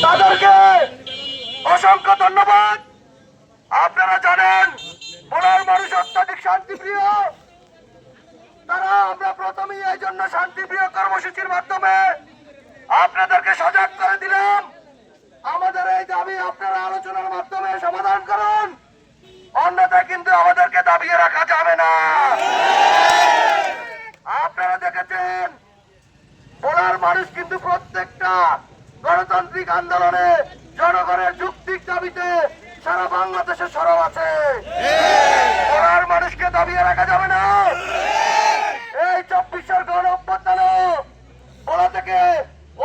তাদেরকে অসংখ্য ধন্যবাদ। আপনারা জানেন ভোলার মানুষ অত্যাধিক শান্তিপ্রিয়। তারা আমরা প্রথমেই এই জন্য শান্তিপ্রিয় কর্মসূচির মাধ্যমে আপনাদেরকে সজাগ করে দিলাম। আমাদের এই দাবি আপনারা আলোচনার মাধ্যমে সমাধান করুন, অন্যথায় কিন্তু আমাদেরকে দাবিয়ে রাখা যাবে না। আপনারা দেখেছেন ভোলার মানুষ কিন্তু প্রত্যেকটা গণতান্ত্রিক আন্দোলনে জনগণের যুক্তির দাবিতে সারা বাংলাদেশে সরব আছে। ভোলার মানুষকে দাবিয়ে রাখা যাবে না। এই 24 গণ অভ্যুত্থানে ভোলা থেকে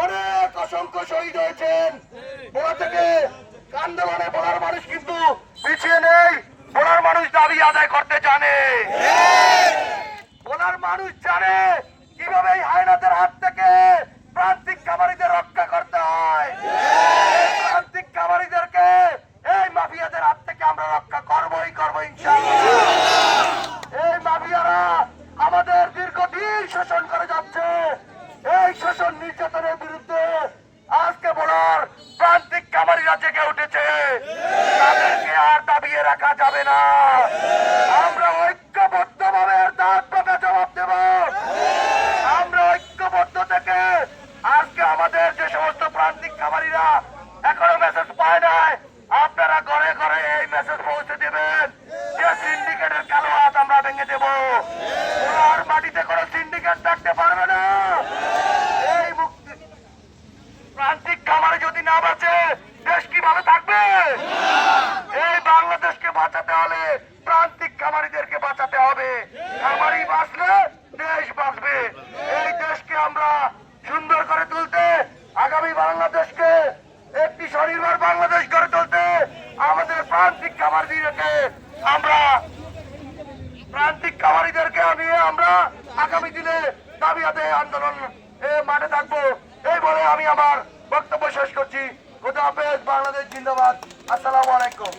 অনেক অসংখ্য শহীদ হয়েছেন। ভোলা থেকে আন্দোলনে ভোলার মানুষ কিন্তু পিছিয়ে নেই। ভোলার মানুষ দাবি আদায় করতে জানে। ভোলার মানুষ জানে কিভাবে এই হায়নাদের হাত থেকে প্রান্তিক খামারিদের রক্ষা করতে হয়। প্রান্তিক খামারিদেরকে এই মাফিয়াদের হাত থেকে আমরা রক্ষা করবই করবো ইনশাআল্লাহ। এই মাফিয়ারা আমাদের দীর্ঘদিন শোষণ করে যাচ্ছে। এই শোষণ নির্যাতনের বিরুদ্ধে আজকে ভোলার প্রান্তিক খামারিরা জেগে উঠেছে। তাদেরকে আর দাবিয়ে রাখা যাবে না। আমরা ঐক্যবদ্ধ ভাবে দাঁত পাকা জবাব দেব। আমরা ঐক্যবদ্ধ থেকে আজকে আমাদের যে সমস্ত প্রান্তিক খামারিরা এখনো মেসেজ পায় নাই, আপনারা ঘরে ঘরে এই মেসেজ পৌঁছে দেবেন যে সিন্ডিকেটের কালো হাত আমরা ভেঙে দেব। ভোলার মাটিতে কোনো সিন্ডিকেট থাকতে পারবে না। এই মুক্তি প্রান্তিক খামারে যদি না বাঁচে দেশ কিভাবে থাকবে? এই বাংলাদেশকে বাঁচাতে হলে প্রান্তিক খামারিদেরকে বাঁচাতে হবে। খামারি বাঁচলে দেশ বাঁচবে। এই দেশকে আমরা সুন্দর করে তুলতে, আগামী বাংলাদেশকে একটি স্বনির্ভর বাংলাদেশ গড়ে তুলতে আমাদের প্রান্তিক খামারিদেরকে নিয়ে আমরা আগামী দিনে দাবি আদায় আন্দোলন মাঠে থাকবো। এই বলে আমি আমার বক্তব্য শেষ করছি। খোদা হাফেজ। বাংলাদেশ জিন্দাবাদ। আসসালামু আলাইকুম।